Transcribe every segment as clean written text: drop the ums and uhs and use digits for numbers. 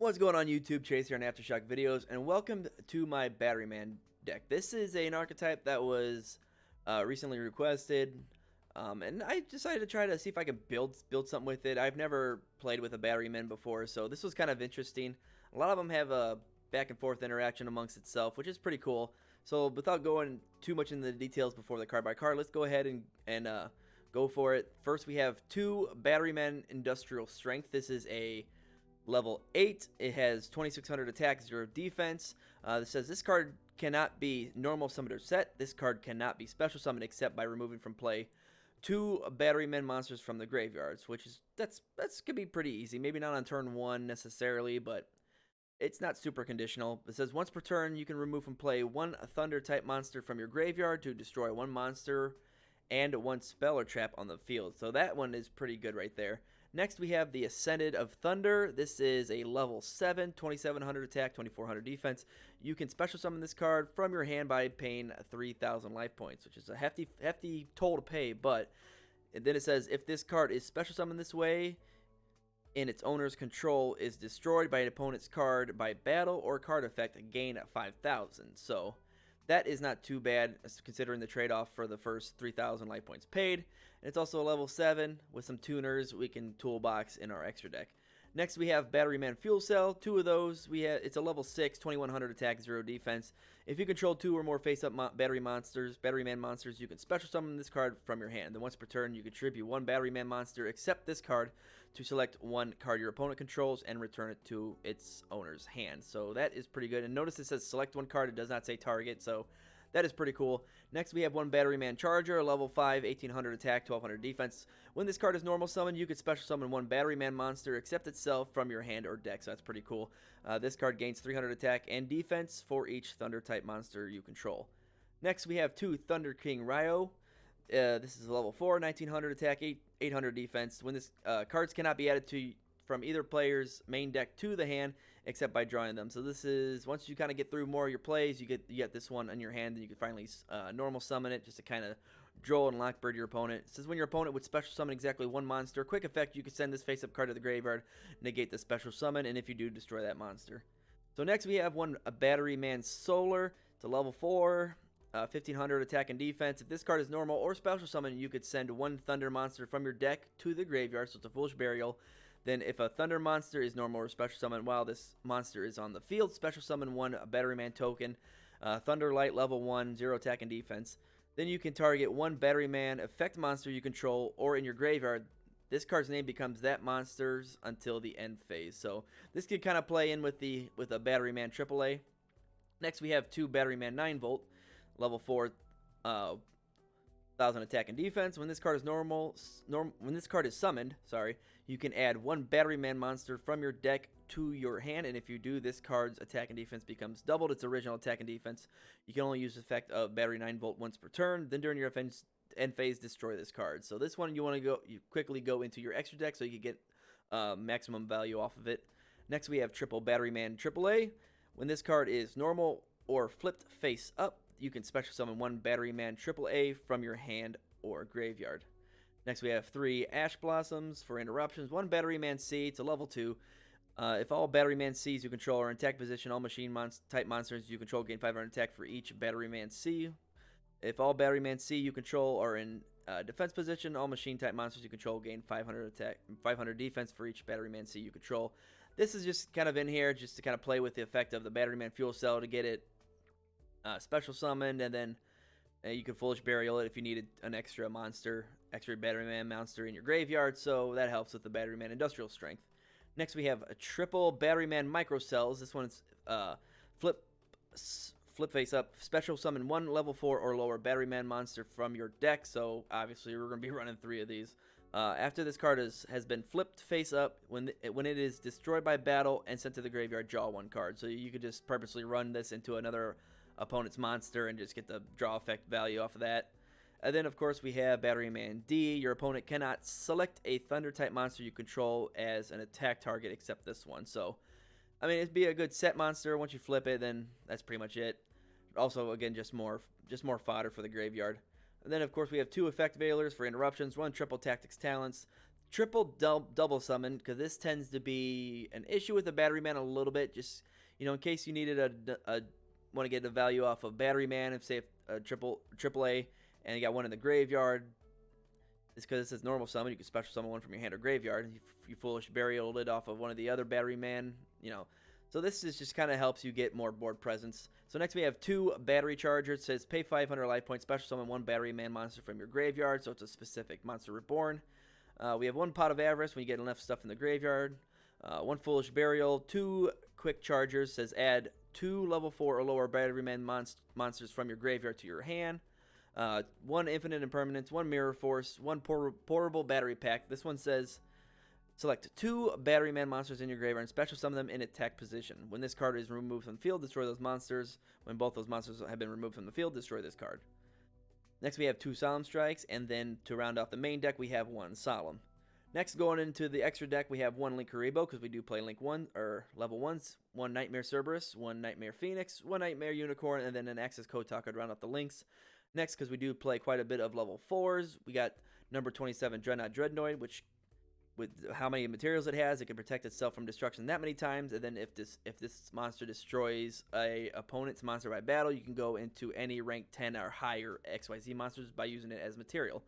What's going on YouTube? Chase here on Aftershock videos, and welcome to my Batteryman deck. This is an archetype that was recently requested, and I decided to try to see if I could build something with it. I've never played with a Batteryman before, so this was kind of interesting. A lot of them have a back and forth interaction amongst itself, which is pretty cool. So without going too much into the details before the card by card, let's go ahead and go for it. First, we have two Batteryman Industrial Strength. This is a level 8. It has 2600 attack, 0 defense. This says this card cannot be normal summoned or set. This card cannot be special summoned except by removing from play 2 Batteryman monsters from the graveyards, which is that's could be pretty easy. Maybe not on turn 1 necessarily, but it's not super conditional. It says once per turn you can remove from play 1 thunder type monster from your graveyard to destroy 1 monster and 1 spell or trap on the field. So that one is pretty good right there. Next, we have the Ascended of Thunder. This is a level 7, 2700 attack, 2400 defense. You can special summon this card from your hand by paying 3000 life points, which is a hefty toll to pay. But then it says if this card is special summoned this way and its owner's control is destroyed by an opponent's card by battle or card effect, gain 5000. So that is not too bad considering the trade-off for the first 3,000 life points paid. And it's also a level 7 with some tuners we can toolbox in our extra deck. Next we have Batteryman Fuel Cell. 2 of those. It's a level 6, 2100 attack, 0 defense. If you control 2 or more face-up Batteryman monsters, you can special summon this card from your hand. Then once per turn, you contribute 1 Batteryman monster except this card to select 1 card your opponent controls and return it to its owner's hand. So that is pretty good. And notice it says select 1 card. It does not say target, so that is pretty cool. Next, we have 1 Batteryman Charger, level 5, 1800 attack, 1200 defense. When this card is normal summoned, you can special summon 1 Batteryman monster except itself from your hand or deck, so that's pretty cool. This card gains 300 attack and defense for each Thunder type monster you control. Next, we have 2 Thunder King Ryo. This is level 4, 1900 attack, 800 defense. When this cards cannot be added to from either player's main deck to the hand except by drawing them. So this is once you kind of get through more of your plays, you get this one on your hand, and you can finally normal summon it just to kind of draw and lockbird your opponent. It says when your opponent would special summon exactly 1 monster, quick effect, you can send this face-up card to the graveyard, negate the special summon, and if you do, destroy that monster. So next we have a Batteryman Solar. It's a level 4, 1500 attack and defense. If this card is normal or special summon, you could send 1 Thunder monster from your deck to the graveyard, so it's a Foolish Burial. Then if a Thunder monster is normal or special summon while this monster is on the field, special summon 1 Batteryman token, Thunder Light level 1, 0 attack and defense. Then you can target 1 Batteryman effect monster you control or in your graveyard. This card's name becomes that monster's until the end phase. So this could kind of play in with a Batteryman AAA. Next we have 2 Batteryman 9 volt, level 4, 1000 attack and defense. When this card is summoned, you can add 1 Batteryman monster from your deck to your hand, and if you do, this card's attack and defense becomes doubled its original attack and defense. You can only use the effect of Battery 9 volt once per turn. Then during your end phase, destroy this card. So this one you quickly go into your extra deck so you can get maximum value off of it. Next we have triple Batteryman AAA. When this card is normal or flipped face up, you can special summon 1 Batteryman AAA from your hand or graveyard. Next we have 3 Ash Blossoms for interruptions. 1 Batteryman C, it's a level 2. If all Batteryman Cs you control are in attack position, all machine type monsters you control gain 500 attack for each Batteryman C. If all Batteryman C you control are in defense position, all machine type monsters you control gain 500 attack, 500 defense for each Batteryman C you control. This is just kind of in here just to kind of play with the effect of the Batteryman Fuel Cell to get it special summoned, and then you can Foolish Burial it if you needed an extra Batteryman monster in your graveyard, so that helps with the Batteryman Industrial Strength. Next we have a triple Batteryman Micro Cells. This one's flip face up, special summon 1 level 4 or lower Batteryman monster from your deck, so obviously we're going to be running 3 of these. After this card has been flipped face up, when it is destroyed by battle and sent to the graveyard, draw 1 card. So you could just purposely run this into another opponent's monster and just get the draw effect value off of that. And then of course we have Batteryman D. Your opponent cannot select a Thunder type monster you control as an attack target except this one. So I mean, it'd be a good set monster. Once you flip it, then that's pretty much it. Also, again, just more fodder for the graveyard. And then of course we have 2 effect veilers for interruptions, 1 triple tactics talents, triple double summon, because this tends to be an issue with the Batteryman a little bit. Just, you know, in case you needed a want to get a value off of Batteryman, if say a triple A, and you got one in the graveyard. It's because this is normal summon. You can special summon one from your hand or graveyard. You foolish burial it off of one of the other Batteryman, you know. So this is just kind of helps you get more board presence. So next we have 2 Battery Charger. It says pay 500 life points, special summon 1 Batteryman monster from your graveyard. So it's a specific monster reborn. We have 1 Pot of Avarice when you get enough stuff in the graveyard. 1 Foolish Burial. 2 Quick Chargers. Says add 2 level 4 or lower Batteryman monsters from your graveyard to your hand. 1 Infinite Impermanence, 1 Mirror Force, 1 Portable Battery Pack. This one says select 2 Batteryman monsters in your graveyard and special summon them in attack position. When this card is removed from the field, destroy those monsters. When both those monsters have been removed from the field, destroy this card. Next we have 2 Solemn Strikes, and then to round off the main deck we have 1 Solemn. Next, going into the extra deck, we have 1 Link Karibo, because we do play Link 1 or level 1s, 1 Nightmare Cerberus, 1 Nightmare Phoenix, 1 Nightmare Unicorn, and then an Access Code Talker to round off the links. Next, because we do play quite a bit of level 4s, we got number 27 Dreadnought Dreadnoid, which with how many materials it has, it can protect itself from destruction that many times. And then if this monster destroys a opponent's monster by battle, you can go into any rank 10 or higher XYZ monsters by using it as material.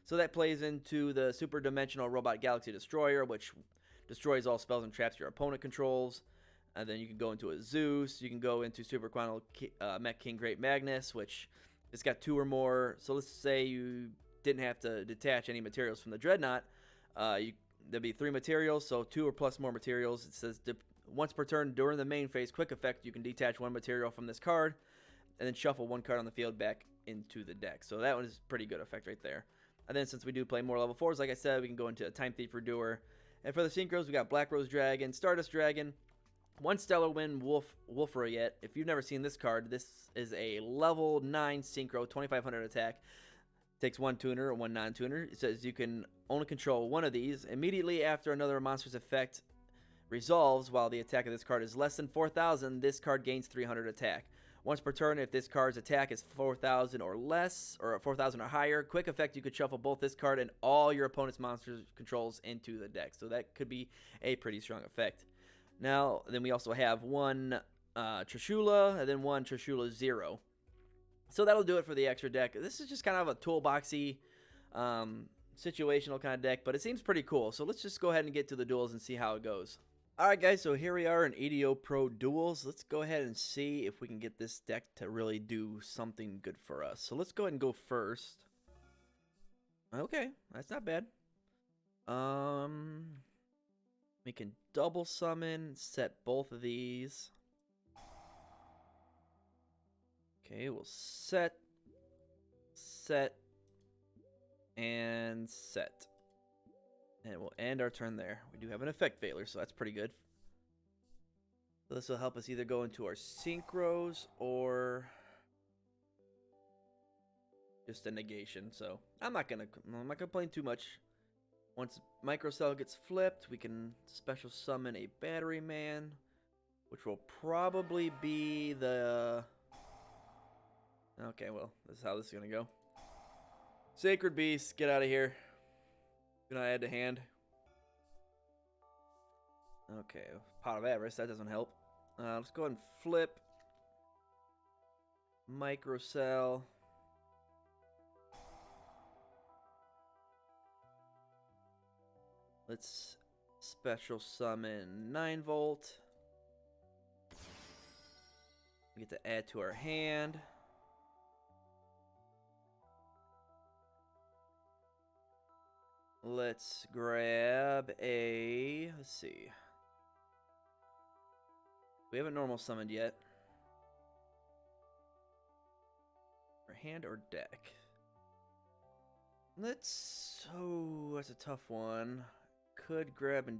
So that plays into the Super Dimensional Robot Galaxy Destroyer, which destroys all spells and traps your opponent controls. And then you can go into a Zeus. You can go into Super Quantum Mech King Great Magnus, which it's got 2 or more. So let's say you didn't have to detach any materials from the Dreadnought. There'd be 3 materials, so 2 or plus more materials. It says once per turn during the main phase quick effect, you can detach 1 material from this card, and then shuffle 1 card on the field back into the deck. So that one is a pretty good effect right there. And then since we do play more level 4s, like I said, we can go into a Time Thief Redoer. And for the Synchros, we got Black Rose Dragon, Stardust Dragon, 1 Stellar Wind Wolfroyet. If you've never seen this card, this is a level 9 Synchro, 2500 attack. Takes 1 tuner or 1 non-tuner. It says you can only control 1 of these. Immediately after another monster's effect resolves while the attack of this card is less than 4,000, this card gains 300 attack. Once per turn, if this card's attack is 4,000 or less, or 4,000 or higher, quick effect, you could shuffle both this card and all your opponent's monsters controls into the deck. So that could be a pretty strong effect. Now, then we also have 1 Trishula, and then 1 Trishula 0. So that'll do it for the extra deck. This is just kind of a toolboxy, situational kind of deck, but it seems pretty cool. So let's just go ahead and get to the duels and see how it goes. Alright guys, so here we are in EDO Pro Duels. Let's go ahead and see if we can get this deck to really do something good for us. So let's go ahead and go first. Okay, that's not bad. We can double summon, set both of these. Okay, we'll set, and set. And we'll end our turn there. We do have an effect failure, so that's pretty good. So this will help us either go into our Synchros or just a negation. So I'm not gonna complain too much. Once Microcell gets flipped, we can special summon a Batteryman, which will probably be the... Okay, well, this is how this is gonna go. Sacred Beast, get out of here. Do not add to hand. Okay, Pot of Avarice, that doesn't help. Let's go ahead and flip. Microcell. Let's special summon 9 Volt. We get to add to our hand. Let's grab a... Let's see. We haven't normal summoned yet. Our hand or deck? Let's... Oh, that's a tough one. Could grab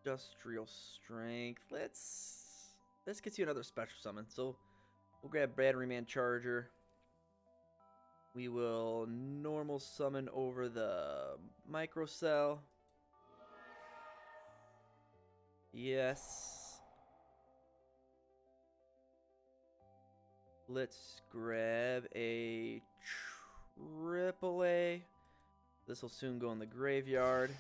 Industrial Strength. Let's get you another special summon. So we'll grab Batteryman Charger. We will normal summon over the Microcell. Yes. Let's grab a AAA. This will soon go in the graveyard.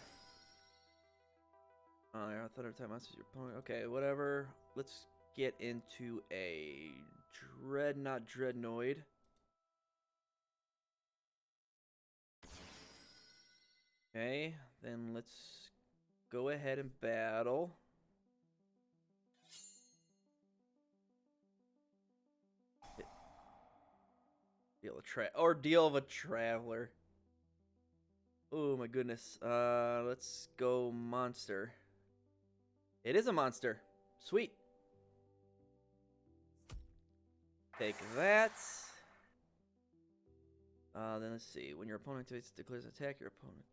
I thought every time monsters your opponent. Okay, whatever. Let's get into a Dreadnoid. Okay, then let's go ahead and battle. Deal of a Traveler. Oh my goodness. Let's go monster. It is a monster. Sweet. Take that. Then let's see. When your opponent declares an attack, your opponent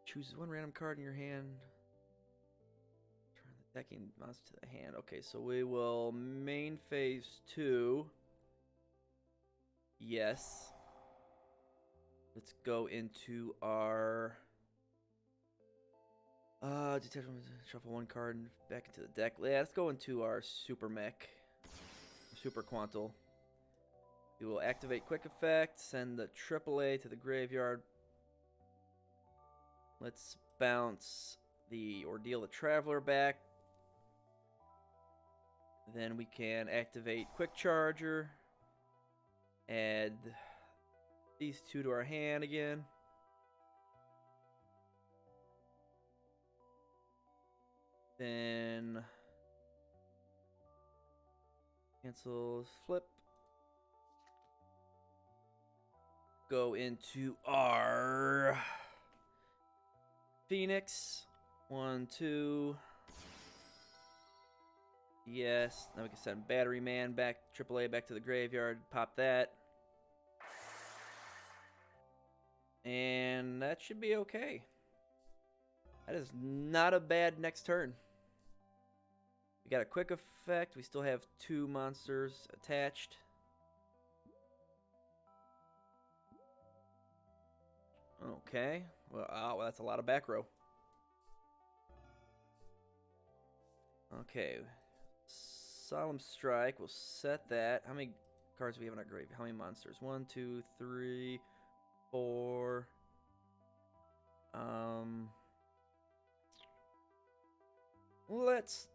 chooses one random card in your hand. Turn the attacking monster to the hand. Okay, so we will main phase 2. Yes. Let's go into our shuffle one card back into the deck. Yeah, let's go into our Super Mech. Super Quantal. We will activate Quick Effect, send the AAA to the graveyard. Let's bounce the Ordeal the Traveler back. Then we can activate Quick Charger. Add these two to our hand again. Then cancel, flip. Go into our Phoenix. 1, 2. Yes. Now we can send Batteryman back, AAA back to the graveyard. Pop that. And that should be okay. That is not a bad next turn. We got a Quick Effect. We still have 2 monsters attached. Okay. Well, that's a lot of back row. Okay. Solemn Strike. We'll set that. How many cards do we have in our grave? How many monsters? 1, 2, 3, 4. Let's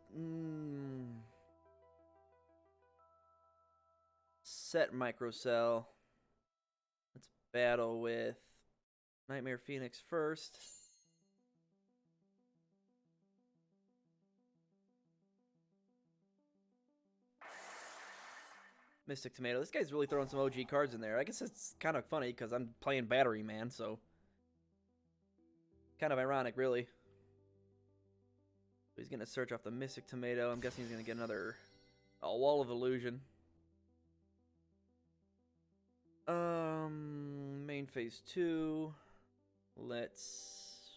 set Microcell. Let's battle with Nightmare Phoenix first. Mystic Tomato. This guy's really throwing some OG cards in there. I guess it's kind of funny because I'm playing Batteryman, so kind of ironic, really. He's going to search off the Mystic Tomato. I'm guessing he's going to get another Wall of Illusion. Main phase 2. Let's...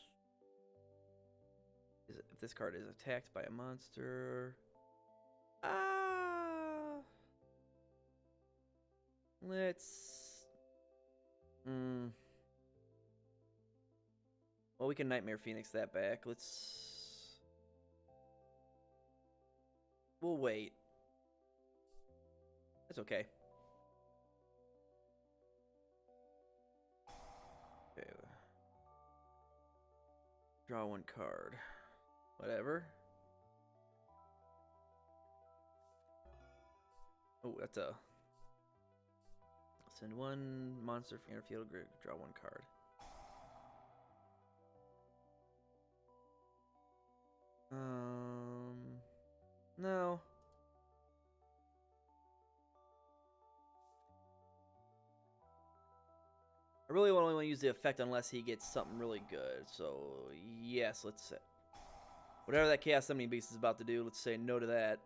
if this card is attacked by a monster... let's... well, we can Nightmare Phoenix that back. We'll wait. That's okay. Okay. Draw 1 card. Whatever. Oh, that's a... send 1 monster from your field grid. Draw 1 card. No. I really only want to use the effect unless he gets something really good. So, yes, let's say. Whatever that Chaos Summoning Beast is about to do, let's say no to that.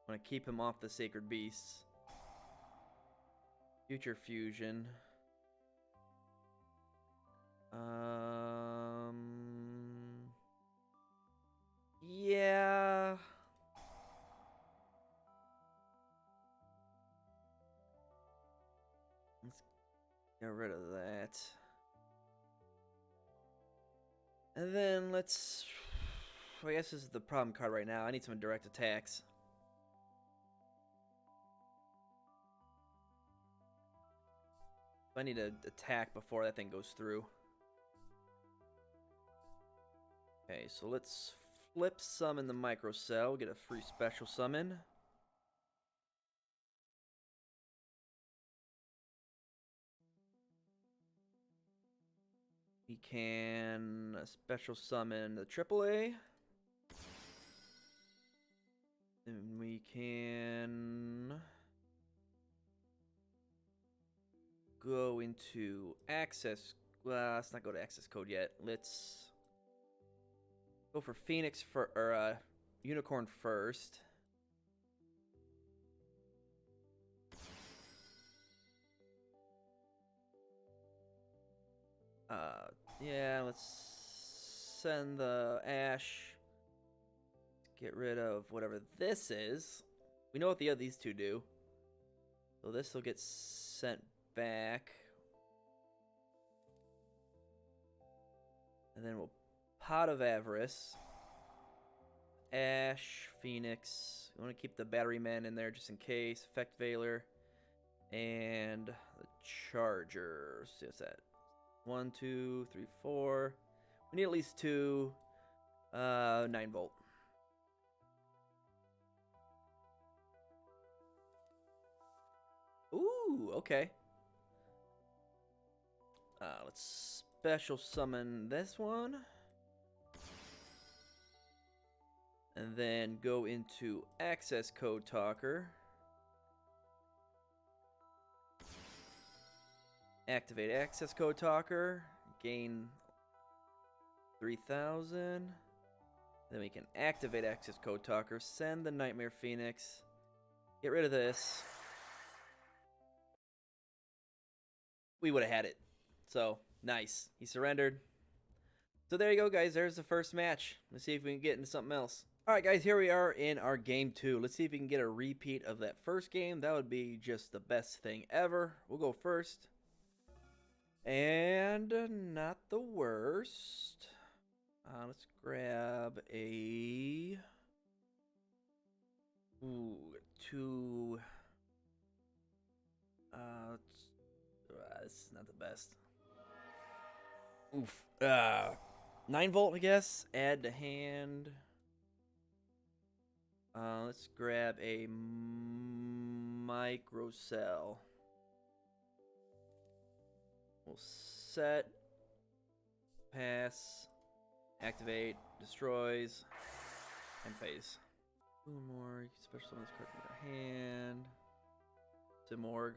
I'm going to keep him off the Sacred Beasts. Future Fusion. Yeah. Let's get rid of that. And then let's... I guess this is the problem card right now. I need some direct attacks. I need to attack before that thing goes through. Okay, so let's flip summon the microcell, get a free special summon. We can special summon the AAA. And we can go into access. Well, let's not go to access code yet. Let's go for Phoenix or Unicorn first. Yeah, let's send the Ash. Get rid of whatever this is. We know what these two do. So this will get sent back. And then we'll Pot of Avarice. Ash, Phoenix. We want to keep the Batteryman in there just in case. Effect Veiler. And the Charger. Let's see what's that. 1, 2, 3, 4. We need at least 2. 9 volt. Ooh, okay. Let's special summon this one. And then go into Access Code Talker. Activate Access Code Talker. Gain 3,000. Then we can activate Access Code Talker. Send the Nightmare Phoenix. Get rid of this. We would have had it. So, nice. He surrendered. So there you go, guys. There's the first match. Let's see if we can get into something else. Alright, guys. Here we are in our game 2. Let's see if we can get a repeat of that first game. That would be just the best thing ever. We'll go first. And not the worst. Let's grab a... Ooh, 2... this is not the best. Oof. 9 volt, I guess. Add to hand. Let's grab a microcell. We'll set. Pass. Activate. Destroys. And phase. 2 more. You can special summon this card from your hand. Simorg.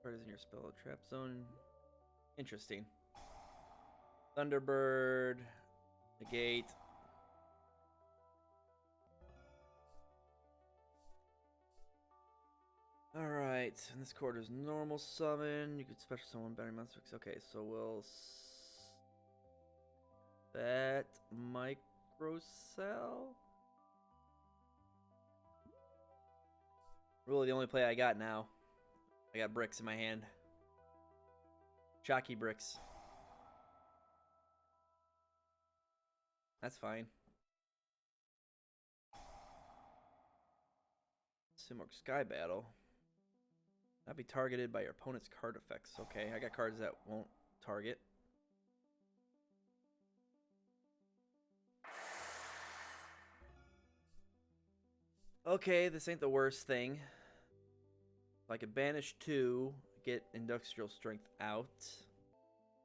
Card is in your spell trap zone. Interesting. Thunderbird. Negate. Alright, and this card is normal summon. You could special summon battery monsters. Okay, so we'll set microcell. Really the only play I got now. I got bricks in my hand. Shocky bricks. That's fine. Simorg Sky Battle. Not be targeted by your opponent's card effects. Okay, I got cards that won't target. Okay, this ain't the worst thing. If I could banish 2, get Industrial Strength out.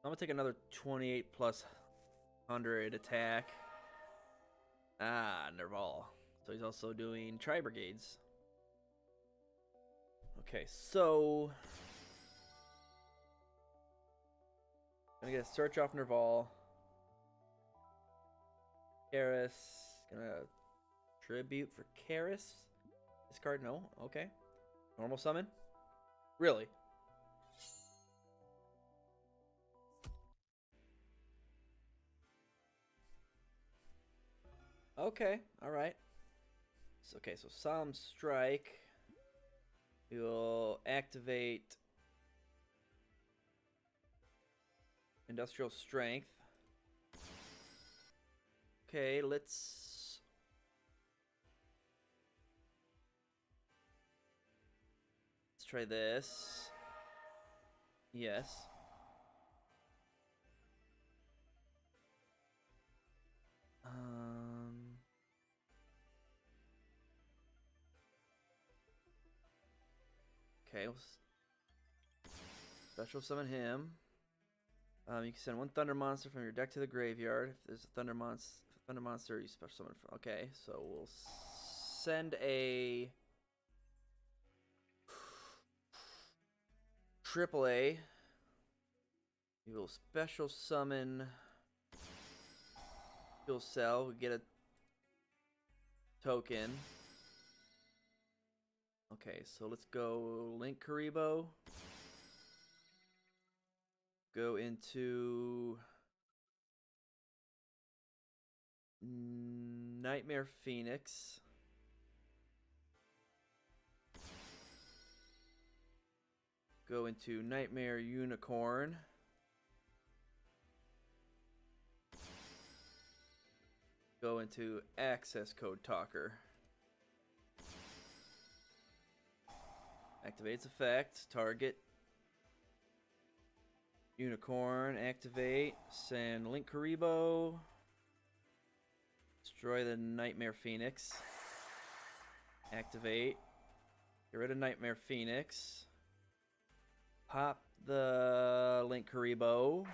I'm gonna take another 28 plus 100 attack. Nerval. So he's also doing Tri-Brigades. Okay, so... gonna get a search off Nerval. Karis. Gonna tribute for Karis. This card, no. Okay. Normal summon? Really? Okay, alright. Okay, so Solemn Strike. You'll activate Industrial Strength. Okay, let's try this. Yes. Okay, we'll special summon him. You can send one thunder monster from your deck to the graveyard. If there's a thunder monster, you special summon from. Okay, so we'll send a AAA. We will special summon Fuel Cell. We get a token. Okay, so let's go Link Karibo. Go into Nightmare Phoenix. Go into Nightmare Unicorn. Go into Access Code Talker. Activates effect. Target. Unicorn. Activate. Send Link Karibo. Destroy the Nightmare Phoenix. Activate. Get rid of Nightmare Phoenix. Pop the Link Karibo.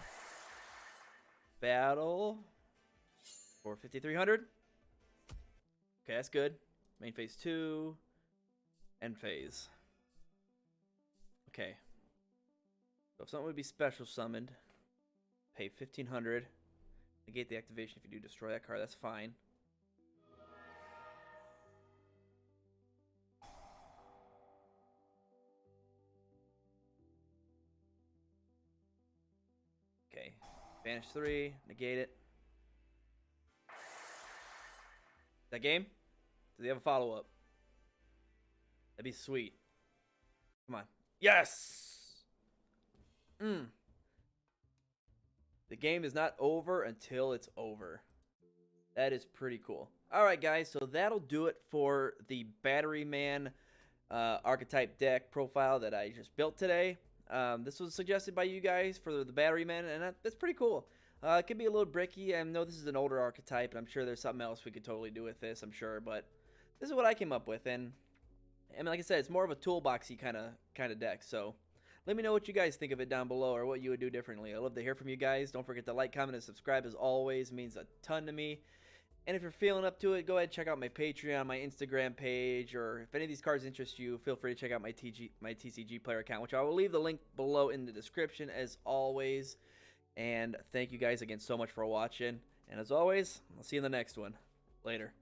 Battle. For 5,300. Okay, that's good. Main phase 2. End phase. Okay. So if something would be special summoned, pay 1,500. Negate the activation if you do destroy that card. That's fine. Okay. Banish 3. Negate it. That game? Does he have a follow-up? That'd be sweet. Come on. Yes! The game is not over until it's over. That is pretty cool. Alright, guys. So that'll do it for the Batteryman archetype deck profile that I just built today. This was suggested by you guys for the Batteryman, and that's pretty cool. It could be a little bricky. I know this is an older archetype, and I'm sure there's something else we could totally do with this, I'm sure. But this is what I came up with, and I mean, like I said, it's more of a toolboxy kind of deck. So let me know what you guys think of it down below, or what you would do differently. I love to hear from you guys. Don't forget to like, comment, and subscribe as always. It means a ton to me. And if you're feeling up to it, go ahead and check out my Patreon, my Instagram page, or if any of these cards interest you, feel free to check out my TCGPlayer account, which I will leave the link below in the description as always. And thank you guys again so much for watching. And as always, I'll see you in the next one. Later.